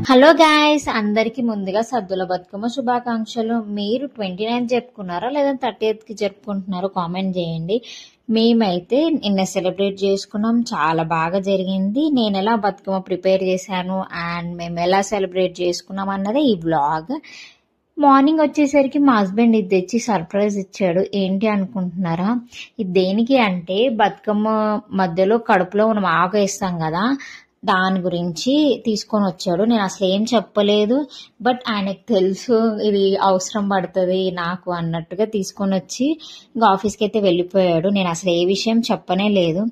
Hello guys, అందరికి ముందుగా సద్దుల బతుకమ్మ శుభాకాంక్షలు. మీరు 29 జరుపుకున్నారా లేదా 30th జరుపుకుంటున్నారో కామెంట్ చేయండి. మేమైతే నిన్న సెలబ్రేట్ చేసుకున్నాం, చాలా బాగా జరిగింది. నేను ఎలా బతుకమ్మ ప్రిపేర్ చేశాను అండ్ మేము ఎలా సెలబ్రేట్ చేసుకున్నాం అన్నదే ఈ వ్లాగ్. మార్నింగ్ వచ్చేసరికి మా హస్బెండ్ ఇది తెచ్చి సర్ప్రైజ్ ఇచ్చాడు. ఏంటి అనుకుంటున్నారా? ఇది దేనికి అంటే బతుకమ్మ మధ్యలో కడుపులో మనం ఆకు వేస్తాం కదా, దాని గురించి తీసుకొని వచ్చాడు. నేను అసలు ఏం చెప్పలేదు, బట్ ఆయనకు తెలుసు ఇది అవసరం పడుతుంది నాకు అన్నట్టుగా తీసుకొని వచ్చి ఇంకా ఆఫీస్కి అయితే వెళ్ళిపోయాడు. నేను అసలు ఏ విషయం చెప్పనే లేదు.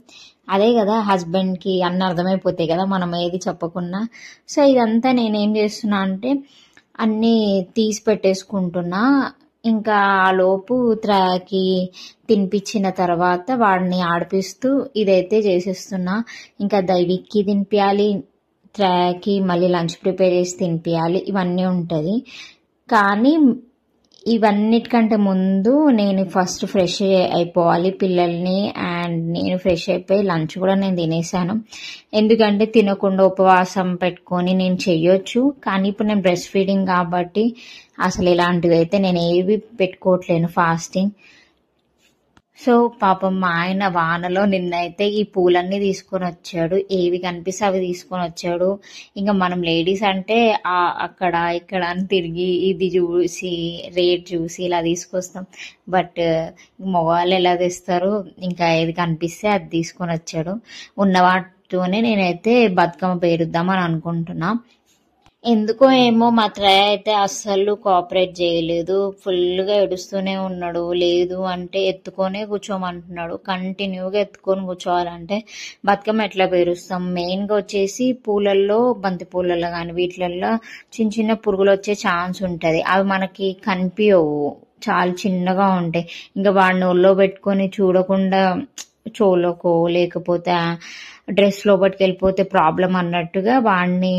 అదే కదా హస్బెండ్కి అన్న అర్థమైపోతాయి కదా మనం ఏది చెప్పకున్నా. సో ఇదంతా నేనేం చేస్తున్నా అంటే అన్నీ తీసి పెట్టేసుకుంటున్నా. ఇంకా ఆ లోపు త్రాకి తినిపించిన తర్వాత వాడిని ఆడిపిస్తూ ఇదైతే చేసేస్తున్నా. ఇంకా దైవిక్కి తినిపించాలి, త్రాకి మళ్ళీ లంచ్ ప్రిపేర్ చేసి తినిపించాలి, ఇవన్నీ ఉంటుంది. కానీ ఇవన్నిటికంటే ముందు నేను ఫస్ట్ ఫ్రెష్ అయిపోవాలి పిల్లల్ని, అండ్ నేను ఫ్రెష్ అయిపోయి లంచ్ కూడా నేను తినేసాను. ఎందుకంటే తినకుండా ఉపవాసం పెట్టుకొని నేను చెయ్యొచ్చు, కానీ ఇప్పుడు నేను బ్రెస్ట్ ఫీడింగ్ కాబట్టి అసలు ఇలాంటివి అయితే నేను ఏవి పెట్టుకోవట్లేను ఫాస్టింగ్. సో పాపం మా ఆయన వానలో నిన్నైతే ఈ పూలన్నీ తీసుకొని వచ్చాడు, ఏవి కనిపిస్తే అవి తీసుకొని వచ్చాడు. ఇంకా మనం లేడీస్ అంటే అక్కడ ఇక్కడ అని తిరిగి ఇది చూసి రేట్ చూసి ఇలా తీసుకొస్తాం. బట్ మగవాళ్ళు ఎలా తెస్తారు, ఇంకా ఏది కనిపిస్తే అది తీసుకొని వచ్చాడు. ఉన్న వాటితోనే నేనైతే బతుకమ్మ పేరుద్దామని అనుకుంటున్నా. ఎందుకో ఏమో మా త్రయ అయితే అస్సలు కోఆపరేట్ చేయలేదు, ఫుల్గా ఏడుస్తూనే ఉన్నాడు. లేదు అంటే ఎత్తుకొనే కూర్చోమంటున్నాడు, కంటిన్యూగా ఎత్తుకొని కూర్చోవాలంటే బతుకమ్మ ఎట్లా పేరుస్తాం? మెయిన్గా వచ్చేసి పూలల్లో, బంతి పూలల్లో కానీ వీటిలల్లో చిన్న చిన్న పురుగులు వచ్చే ఛాన్స్ ఉంటుంది. అవి మనకి కనిపించవు, చాలా చిన్నగా ఉంటాయి. ఇంకా వాడిని ఒళ్ళో పెట్టుకొని చూడకుండా చోలోకో లేకపోతే డ్రెస్ లోపలికి వెళ్ళిపోతే ప్రాబ్లం అన్నట్టుగా వాడిని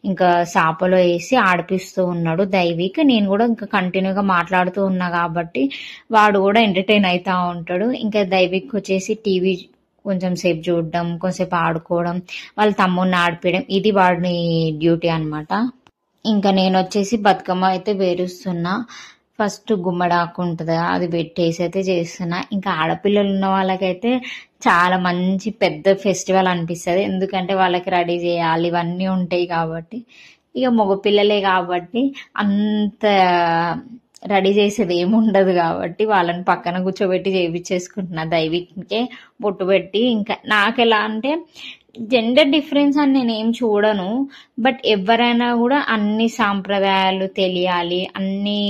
ఇంకా సాపలో వేసి ఆడిపిస్తూ ఉన్నాడు దైవిక్. నేను కూడా ఇంకా కంటిన్యూగా మాట్లాడుతూ ఉన్నా కాబట్టి వాడు కూడా ఎంటర్టైన్ అవుతా ఉంటాడు. ఇంకా దైవిక్ వచ్చేసి టీవీ కొంచెం సేపు చూడడం, కొంచెంసేపు ఆడుకోవడం, వాళ్ళ తమ్ముడిని ఆడిపించడం, ఇది వాడి డ్యూటీ అనమాట. ఇంకా నేను వచ్చేసి బతుకమ్మ అయితే పేరుస్తున్నా. ఫస్ట్ గుమ్మడాకు ఉంటుంది, అది పెట్టేసి అయితే చేస్తున్నా. ఇంకా ఆడపిల్లలు ఉన్న వాళ్ళకైతే చాలా మంచి పెద్ద ఫెస్టివల్ అనిపిస్తుంది, ఎందుకంటే వాళ్ళకి రెడీ చేయాలి ఇవన్నీ ఉంటాయి కాబట్టి. ఇక మగపిల్లలే కాబట్టి అంత రెడీ చేసేది ఏముండదు కాబట్టి వాళ్ళని పక్కన కూర్చోబెట్టి చేయించేసుకుంటున్నా. దైవికే బొట్టు పెట్టి, ఇంకా నాకు ఎలా అంటే జెండర్ డిఫరెన్స్ అని నేనేం చూడను, బట్ ఎవరైనా కూడా అన్ని సాంప్రదాయాలు తెలియాలి, అన్ని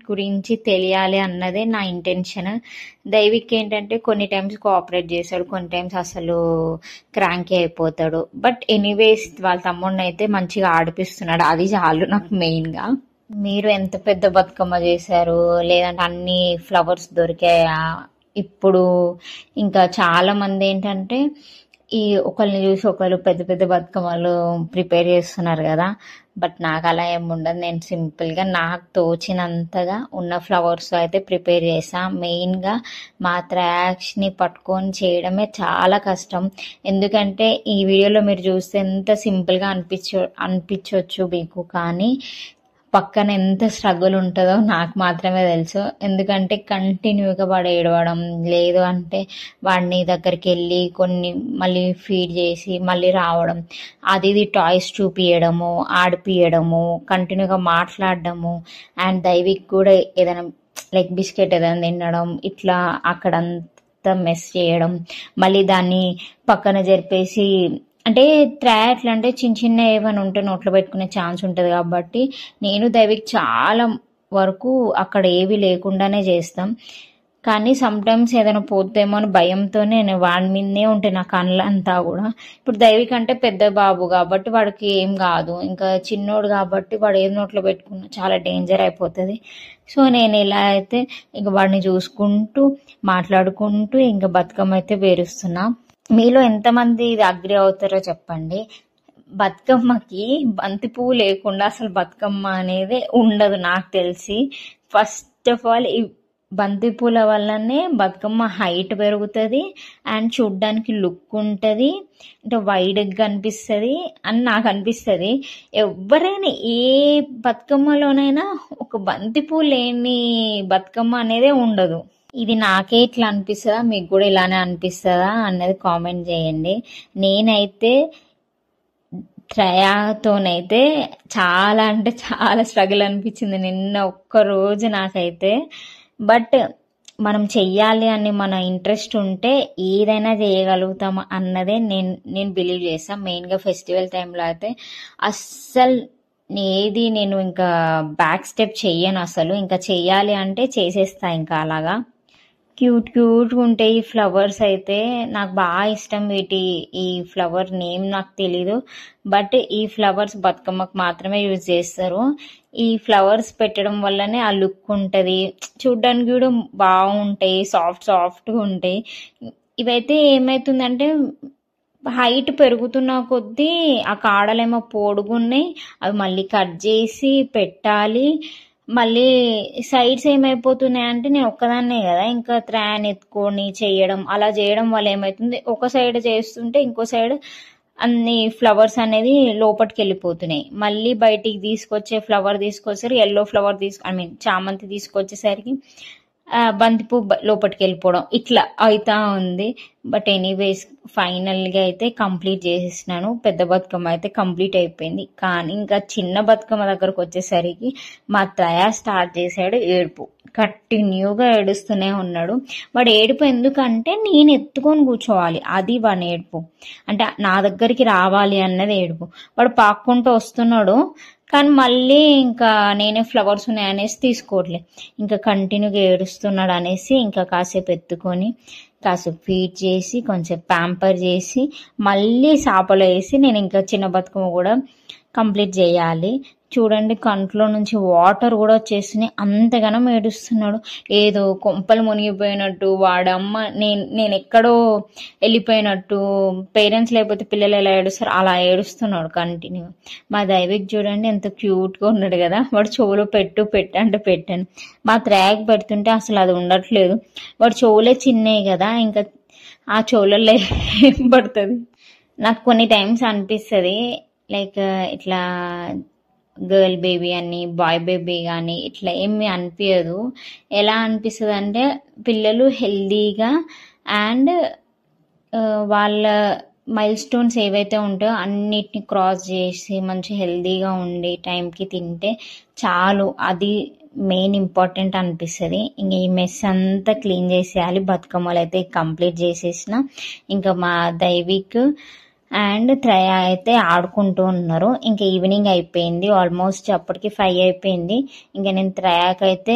గురించి తెలియాలి అన్నదే నా ఇంటెన్షన్. దైవిక్ ఏంటంటే కొన్ని టైమ్స్ కోఆపరేట్ చేస్తాడు, కొన్ని టైమ్స్ అసలు క్రాంకీ అయిపోతాడు. బట్ ఎనీవేస్ వాళ్ళ తమ్ముడిని అయితే మంచిగా ఆడిపిస్తున్నాడు, అది చాలు నాకు మెయిన్గా. మీరు ఎంత పెద్ద బతుకమ్మ చేశారు, లేదంటే అన్ని ఫ్లవర్స్ దొరికాయా? ఇప్పుడు ఇంకా చాలా మంది ఏంటంటే ఈ ఒకరిని చూసి ఒకరు పెద్ద పెద్ద బతుకమ్మలు ప్రిపేర్ చేస్తున్నారు కదా, బట్ నాకు అలా ఏమి ఉండదు. నేను సింపుల్గా నాకు తోచినంతగా ఉన్న ఫ్లవర్స్ అయితే ప్రిపేర్ చేసా. మెయిన్గా మా త్రాక్షని పట్టుకొని చేయడమే చాలా కష్టం, ఎందుకంటే ఈ వీడియోలో మీరు చూస్తే ఎంత సింపుల్గా అనిపించవచ్చు మీకు, కానీ పక్కన ఎంత స్ట్రగుల్ ఉంటుందో నాకు మాత్రమే తెలుసు. ఎందుకంటే కంటిన్యూగా వాడు ఏడవడం, లేదు అంటే వాడిని దగ్గరికి వెళ్ళి కొన్ని మళ్ళీ ఫీడ్ చేసి మళ్ళీ రావడం, అది ఇది టాయ్స్ చూపియడము, ఆడిపియడము, కంటిన్యూగా మాట్లాడడము, అండ్ దైవిక్ కూడా ఏదైనా లైక్ బిస్కెట్ ఏదైనా తినడం, ఇట్లా అక్కడంతా మెస్ చేయడం, మళ్ళీ దాన్ని పక్కన జరిపేసి. అంటే ఎట్లా అంటే చిన్న చిన్న ఏమైనా ఉంటే నోట్లో పెట్టుకునే ఛాన్స్ ఉంటుంది కాబట్టి నేను దైవిక్ చాలా వరకు అక్కడ ఏవి లేకుండానే చేస్తాం. కానీ సమ్టైమ్స్ ఏదైనా పోతేమో అని భయంతోనే నేను వాడి మీదనే ఉంటాయి నా కళ్ళంతా కూడా. ఇప్పుడు దైవిక్ అంటే పెద్ద బాబు కాబట్టి వాడికి ఏం కాదు, ఇంకా చిన్నోడు కాబట్టి వాడు ఏది నోట్లో పెట్టుకున్నా చాలా డేంజర్ అయిపోతుంది. సో నేను ఇలా అయితే ఇంక వాడిని చూసుకుంటూ మాట్లాడుకుంటూ ఇంకా బతుకమ్మ అయితే పేరుస్తున్నా. మీలో ఎంతమంది ఇది అగ్రి అవుతారో చెప్పండి. బతుకమ్మకి బంతి పువ్వు లేకుండా అసలు బతుకమ్మ అనేది ఉండదు నాకు తెలిసి. ఫస్ట్ ఆఫ్ ఆల్ ఈ బంతిపూల వల్లనే బతుకమ్మ హైట్ పెరుగుతుంది అండ్ చూడ్డానికి లుక్ ఉంటుంది, అంటే వైడ్గా కనిపిస్తుంది అని నాకు అనిపిస్తుంది. ఎవరైనా ఏ బతుకమ్మలోనైనా ఒక బంతిపూ లేని బతుకమ్మ అనేదే ఉండదు. ఇది నాకే ఇట్లా అనిపిస్తుందా, మీకు కూడా ఇలానే అనిపిస్తుందా అన్నది కామెంట్ చేయండి. నేనైతే త్రయాతోనైతే చాలా అంటే చాలా స్ట్రగుల్ అనిపించింది నిన్న ఒక్క రోజు నాకైతే. బట్ మనం చెయ్యాలి అని మన ఇంట్రెస్ట్ ఉంటే ఏదైనా చేయగలుగుతాం అన్నదే నేను బిలీవ్ చేస్తాను. మెయిన్గా ఫెస్టివల్ టైంలో అయితే అస్సలు ఏది నేను ఇంకా బ్యాక్ స్టెప్ చెయ్యను అసలు. ఇంకా చెయ్యాలి అంటే చేసేస్తా ఇంకా అలాగా. క్యూట్గా ఉంటాయి ఈ ఫ్లవర్స్ అయితే, నాకు బాగా ఇష్టం. ఈ ఫ్లవర్ నేమ్ నాకు తెలీదు, బట్ ఈ ఫ్లవర్స్ బతుకమ్మకు మాత్రమే యూజ్ చేస్తారు. ఈ ఫ్లవర్స్ పెట్టడం వల్లనే ఆ లుక్ ఉంటుంది, చూడ్డానికి కూడా బాగుంటాయి, సాఫ్ట్గా ఉంటాయి. ఇవైతే ఏమవుతుందంటే హైట్ పెరుగుతున్న కొద్దీ ఆ కాడలేమో పొడుగున్నాయి, అవి మళ్ళీ కట్ చేసి పెట్టాలి. మళ్ళీ సైడ్స్ ఏమైపోతున్నాయి అంటే నేను ఒక్కదాన్నే కదా, ఇంకా త్రాన్ ఎత్తుకొని చేయడం, అలా చేయడం వల్ల ఏమవుతుంది, ఒక సైడ్ చేస్తుంటే ఇంకో సైడ్ అన్ని ఫ్లవర్స్ అనేది లోపలికి వెళ్ళిపోతున్నాయి. మళ్ళీ బయటికి తీసుకొచ్చే ఫ్లవర్ తీసుకొచ్చారు, ఎల్లో ఫ్లవర్ చామంతి తీసుకొచ్చేసరికి బంతిపూ లోపలికి వెళ్ళిపోవడం ఇట్లా అవుతా ఉంది. బట్ ఎనీవేస్ ఫైనల్గా అయితే కంప్లీట్ చేసేసినాను. పెద్ద బతుకమ్మ అయితే కంప్లీట్ అయిపోయింది. కానీ ఇంకా చిన్న బతుకమ్మ దగ్గరకు వచ్చేసరికి మా త్రయా స్టార్ట్ చేశాడు ఏడుపు. కంటిన్యూగా ఏడుస్తూనే ఉన్నాడు. వాడు ఏడుపు ఎందుకంటే నేను ఎత్తుకొని కూర్చోవాలి, అది వాడి ఏడుపు. అంటే నా దగ్గరికి రావాలి అన్నది ఏడుపు. వాడు పాక్కుంటూ వస్తున్నాడు, కానీ మళ్ళీ ఇంకా నేనే ఫ్లవర్స్ ఉన్నాయనేసి తీసుకోవట్లే, ఇంకా కంటిన్యూగా ఏడుస్తున్నాడు అనేసి ఇంకా కాసేపు ఎత్తుకొని కాసేపు ఫీడ్ చేసి కొంచెం ప్యాంపర్ చేసి మళ్ళీ సాపలో వేసి నేను ఇంకా చిన్న బతుకమ్మ కూడా కంప్లీట్ చేయాలి. చూడండి కంట్లో నుంచి వాటర్ కూడా వచ్చేసినాయి, అంతగానం ఏడుస్తున్నాడు. ఏదో కొంపలు మునిగిపోయినట్టు, వాడమ్మ నేను ఎక్కడో వెళ్ళిపోయినట్టు, పేరెంట్స్ లేకపోతే పిల్లలు ఎలా ఏడుస్తారు అలా ఏడుస్తున్నాడు కంటిన్యూ. మా దైవిక్ చూడండి ఎంత క్యూట్గా ఉన్నాడు కదా, వాడు చెవులో అంటే పెట్టాను. మా త్రాగ్ పెడుతుంటే అసలు అది ఉండట్లేదు. వాడు చెవులే చిన్నవి కదా, ఇంకా ఆ చెవులలో ఏం పడుతుంది. నాకు కొన్ని టైమ్స్ అనిపిస్తుంది లైక్ ఇట్లా గర్ల్ బేబీ అని బాయ్ బేబీ కానీ ఇట్లా ఏమీ అనిపించదు. ఎలా అనిపిస్తుంది అంటే పిల్లలు హెల్దీగా అండ్ వాళ్ళ మైల్ స్టోన్స్ ఏవైతే ఉంటాయో అన్నిటిని క్రాస్ చేసి మంచి హెల్దీగా ఉండి టైంకి తింటే చాలు, అది మెయిన్ ఇంపార్టెంట్ అనిపిస్తుంది. ఇంక ఈ మెస్ అంతా క్లీన్ చేసేయాలి. బతుకమ్మలు అయితే కంప్లీట్ చేసేసిన. ఇంకా మా దైవిక్ అండ్ త్రయ అయితే ఆడుకుంటూ ఉన్నారు. ఇంకా ఈవినింగ్ అయిపోయింది, ఆల్మోస్ట్ అప్పటికి 5 అయిపోయింది. ఇంకా నేను త్రయాకైతే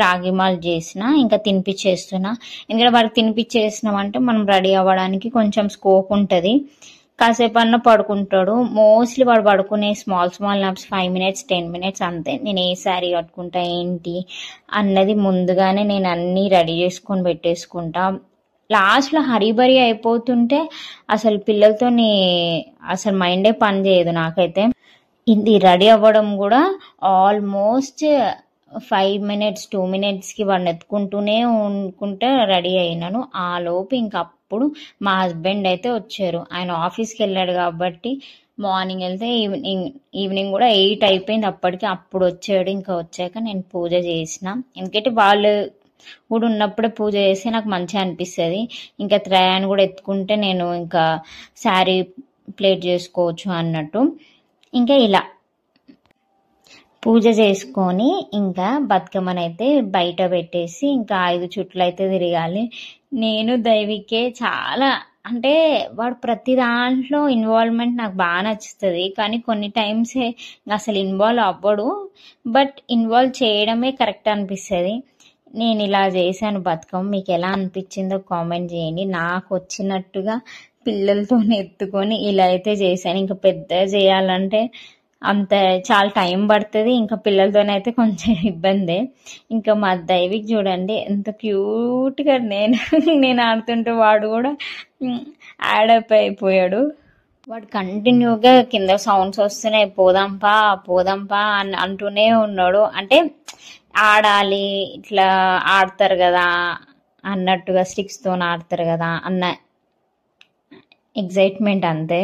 రాగి మాల్ చేసిన, ఇంకా తినిపించేస్తున్నా. ఎందుకంటే వాడికి తినిపించేసినామంటే మనం రెడీ అవ్వడానికి కొంచెం స్కోప్ ఉంటుంది. కాసేపు అన్న పడుకుంటాడు. మోస్ట్లీ వాడు పడుకునే స్మాల్ నాప్స్ 5 minutes 10 minutes అంతే. నేను ఏ శారీ కట్టుకుంటా ఏంటి అన్నది ముందుగానే నేను అన్నీ రెడీ చేసుకొని పెట్టేసుకుంటా. లాస్ట్లో హరీబరీ అయిపోతుంటే అసలు పిల్లలతోని అసలు మైండే పని చేయదు నాకైతే. ఇది రెడీ అవ్వడం కూడా ఆల్మోస్ట్ 5 minutes 2 minutesకి వాడిని ఎత్తుకుంటూనే ఉంటే రెడీ అయినాను. ఆ లోపు ఇంకా అప్పుడు మా హస్బెండ్ అయితే వచ్చారు. ఆయన ఆఫీస్కి వెళ్ళాడు కాబట్టి మార్నింగ్ వెళ్తే ఈవినింగ్ కూడా 8 అయిపోయింది అప్పటికి. అప్పుడు వచ్చాడు. ఇంకా వచ్చాక నేను పూజ చేసిన, ఎందుకంటే వాళ్ళు కూడా ఉన్నప్పుడే పూజ చేస్తే నాకు మంచిగా అనిపిస్తుంది. ఇంకా త్రయాన్ని కూడా ఎత్తుకుంటే నేను ఇంకా శారీ ప్లేట్ చేసుకోవచ్చు అన్నట్టు. ఇంకా ఇలా పూజ చేసుకొని ఇంకా బతుకమ్మనైతే బయట పెట్టేసి ఇంకా 5 చుట్లు అయితే తిరగాలి. నేను దైవికే చాలా అంటే వాడు ప్రతి దాంట్లో ఇన్వాల్వ్మెంట్ నాకు బాగా నచ్చుతుంది. కానీ కొన్ని టైమ్స్ అసలు ఇన్వాల్వ్ అవ్వడు, బట్ ఇన్వాల్వ్ చేయడమే కరెక్ట్ అనిపిస్తుంది. నేను ఇలా చేశాను బతుకమ్మ, మీకు ఎలా అనిపించిందో కామెంట్ చేయండి. నాకు వచ్చినట్టుగా పిల్లలతో ఎత్తుకొని ఇలా అయితే చేశాను. ఇంకా పెద్ద చేయాలంటే అంత చాలా టైం పడుతుంది, ఇంకా పిల్లలతోనైతే కొంచెం ఇబ్బందే. ఇంకా మా దైవిక్ చూడండి ఎంత క్యూట్గా నేను ఆడుతుంటే వాడు కూడా యాడప్ అయిపోయాడు. వాడు కంటిన్యూగా కింద సౌండ్స్ వస్తున్నాయి, పోదాంపా అని అంటూనే ఉన్నాడు. అంటే ఆడాలి, ఇట్లా ఆడతారు కదా అన్నట్టుగా, స్టిక్స్తో ఆడతారు కదా అన్న ఎగ్జైట్మెంట్ అంతే.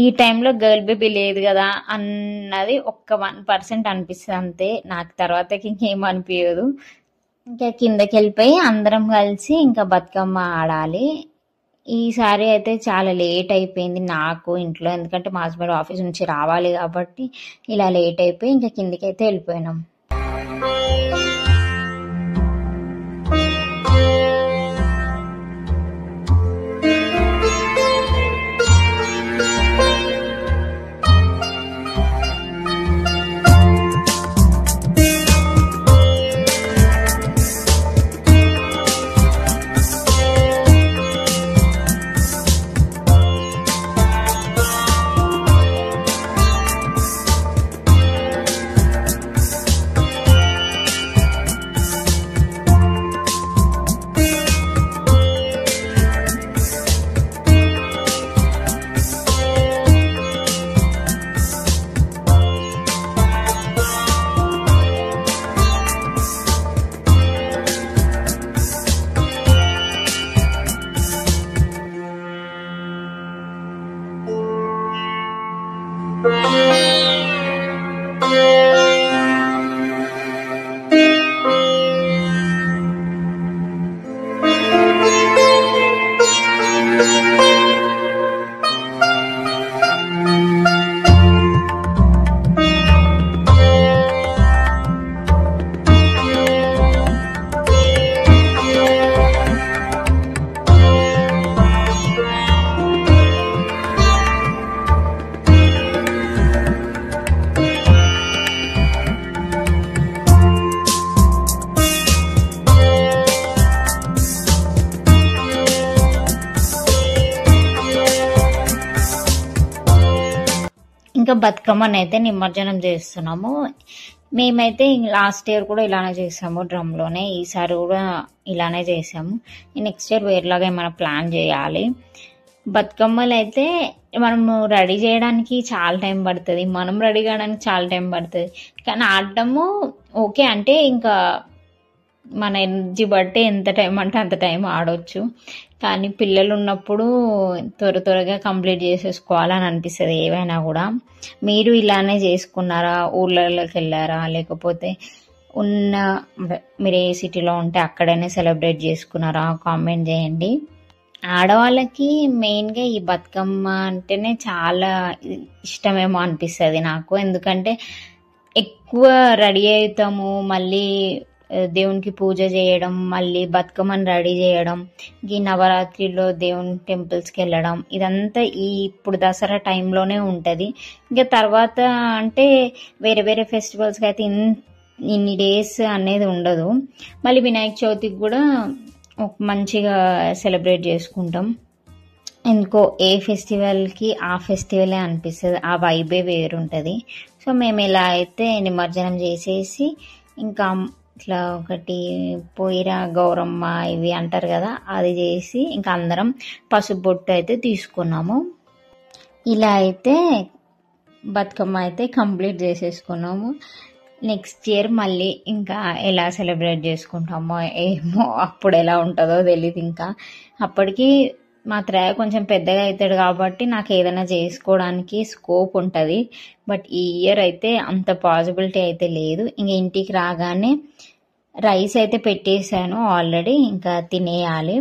ఈ టైంలో గర్ల్ బేబీ లేదు కదా అన్నది ఒక్క 1% అనిపిస్తుంది అంతే. నాకు తర్వాతకి ఇంకేం అనిపించదు. ఇంకా కిందకి వెళ్ళిపోయి అందరం కలిసి ఇంకా బతుకమ్మ ఆడాలి. ఈసారి అయితే చాలా లేట్ అయిపోయింది నాకు ఇంట్లో, ఎందుకంటే మా హస్బెండ్ ఆఫీస్ నుంచి రావాలి కాబట్టి ఇలా లేట్ అయిపోయి ఇంకా కిందికి అయితే వెళ్ళిపోయినాం. ఇంకా బతుకమ్మని అయితే నిమజ్జనం చేస్తున్నాము. మేమైతే లాస్ట్ ఇయర్ కూడా ఇలానే చేసాము, డ్రమ్లోనే. ఈసారి కూడా ఇలానే చేసాము. నెక్స్ట్ ఇయర్ వేరేలాగా ఏమైనా ప్లాన్ చేయాలి. బతుకమ్మలు అయితే మనము రెడీ చేయడానికి చాలా టైం పడుతుంది, మనం రెడీ కావడానికి చాలా టైం పడుతుంది. కానీ ఆడటము ఓకే, అంటే ఇంకా మన ఎనర్జీ బట్టి ఎంత టైం అంటే అంత టైం ఆడవచ్చు. కానీ పిల్లలు ఉన్నప్పుడు త్వరగా కంప్లీట్ చేసేసుకోవాలని అనిపిస్తుంది ఏవైనా కూడా. మీరు ఇలానే చేసుకున్నారా? ఊర్లలోకి వెళ్ళారా? లేకపోతే మీరు ఏ సిటీలో ఉంటే అక్కడనే సెలబ్రేట్ చేసుకున్నారా? కామెంట్ చేయండి. ఆడవాళ్ళకి మెయిన్గా ఈ బతుకమ్మ అంటేనే చాలా ఇష్టమేమో అనిపిస్తుంది నాకు. ఎందుకంటే ఎక్కువ రెడీ అవుతాము, మళ్ళీ దేవునికి పూజ చేయడం, మళ్ళీ బతుకమ్మని రెడీ చేయడం, ఈ నవరాత్రిలో దేవుని టెంపుల్స్కి వెళ్ళడం, ఇదంతా ఇప్పుడు దసరా టైంలోనే ఉంటుంది. ఇంకా తర్వాత అంటే వేరే వేరే ఫెస్టివల్స్కి అయితే ఇన్ని డేస్ అనేది ఉండదు. మళ్ళీ వినాయక చవితికి కూడా మంచిగా సెలబ్రేట్ చేసుకుంటాం. ఇంకో ఏ ఫెస్టివల్కి ఆ ఫెస్టివలే అనిపిస్తుంది, ఆ వైబే వేరుంటుంది. సో మేము ఇలా అయితే నిమజ్జనం చేసేసి ఇంకా ఇట్లా ఒకటి పోయిరా గౌరమ్మ ఇవి అంటారు కదా, అది చేసి ఇంకా అందరం పసుపు బొట్టు అయితే తీసుకున్నాము. ఇలా అయితే బతుకమ్మ అయితే కంప్లీట్ చేసేసుకున్నాము. నెక్స్ట్ ఇయర్ మళ్ళీ ఇంకా ఎలా సెలబ్రేట్ చేసుకుంటామో ఏమో, అప్పుడు ఎలా ఉంటుందో తెలియదు. ఇంకా అప్పటికి మా త్రయ కొంచెం పెద్దగా అవుతాడు కాబట్టి నాకు ఏదైనా చేసుకోవడానికి స్కోప్ ఉంటుంది. బట్ ఈ ఇయర్ అయితే అంత పాసిబిలిటీ అయితే లేదు. ఇంక ఇంటికి రాగానే రైస్ అయితే పెట్టేశాను ఆల్రెడీ, ఇంకా తినేయాలి.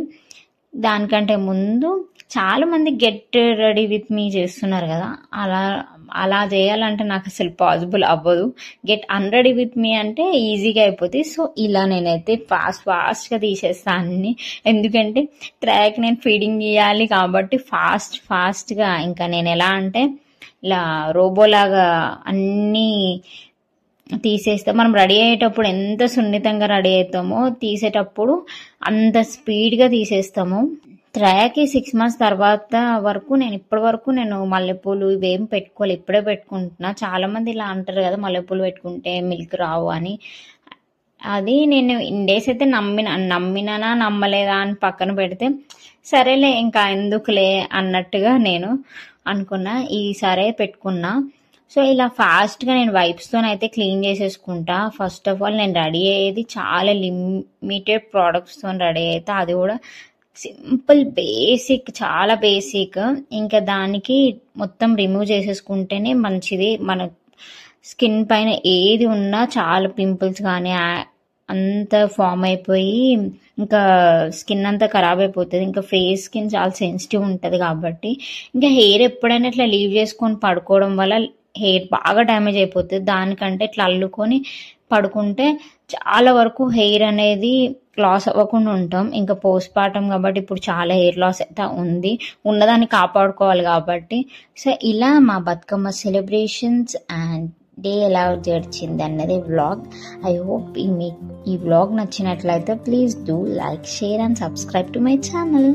దానికంటే ముందు చాలా మంది గెట్ రెడీ విత్ మీ చేస్తున్నారు కదా, అలా చేయాలంటే నాకు అసలు పాసిబుల్ అవ్వదు. గెట్ అన్రెడీ విత్ మీ అంటే ఈజీగా అయిపోతుంది. సో ఇలా నేనైతే ఫాస్ట్గా తీసేస్తాను అన్ని, ఎందుకంటే ట్రాక్ నేను ఫీడింగ్ ఇవ్వాలి కాబట్టి ఫాస్ట్గా ఇంకా నేను ఎలా అంటే ఇలా రోబోలాగా అన్నీ తీసేస్తా. మనం రెడీ అయ్యేటప్పుడు ఎంత సున్నితంగా రెడీ అవుతామో తీసేటప్పుడు అంత స్పీడ్గా తీసేస్తాము. త్రయాకి 6 months తర్వాత వరకు ఇప్పటి వరకు నేను మల్లెపూలు ఇవేం పెట్టుకోవాలి, ఇప్పుడే పెట్టుకుంటున్నా. చాలా మంది ఇలా అంటారు కదా మల్లెపూలు పెట్టుకుంటే మిల్క్ రావు అని. అది నేను ఇన్ డేస్ అయితే నమ్మినానా నమ్మలేదా అని పక్కన పెడితే సరేలే ఇంకా ఎందుకులే అన్నట్టుగా నేను అనుకున్నా. ఈసారి పెట్టుకున్నా. సో ఇలా ఫాస్ట్గా నేను వైప్స్తో అయితే క్లీన్ చేసేసుకుంటా. ఫస్ట్ ఆఫ్ ఆల్ నేను రెడీ అయ్యేది చాలా లిమిటెడ్ ప్రోడక్ట్స్తో రెడీ అవుతా, అది కూడా సింపుల్ బేసిక్, చాలా బేసిక్. ఇంకా దానికి మొత్తం రిమూవ్ చేసేసుకుంటేనే మంచిది. మన స్కిన్ పైన ఏది ఉన్నా చాలా పింపుల్స్ కానీ అంత ఫామ్ అయిపోయి ఇంకా స్కిన్ అంతా ఖరాబ్ అయిపోతుంది. ఇంకా ఫేస్ స్కిన్ చాలా సెన్సిటివ్ ఉంటుంది కాబట్టి ఇంకా హెయిర్ ఎప్పుడైనా ఇట్లా లీవ్ చేసుకొని పడుకోవడం వల్ల హెయిర్ బాగా డ్యామేజ్ అయిపోతుంది. దానికంటే ఇట్లా అల్లుకొని పడుకుంటే చాలా వరకు హెయిర్ అనేది లాస్ అవ్వకుండా ఉంటాం. ఇంకా పోస్ట్ పార్టం కాబట్టి ఇప్పుడు చాలా హెయిర్ లాస్ అయితే ఉన్నదాన్ని కాపాడుకోవాలి కాబట్టి. సో ఇలా మా బతుకమ్మ సెలబ్రేషన్స్ అండ్ డే ఎలా గడిచింది అన్నది వ్లాగ్. ఐ హోప్ ఈ వ్లాగ్ నచ్చినట్లయితే please do like, share and subscribe to my channel.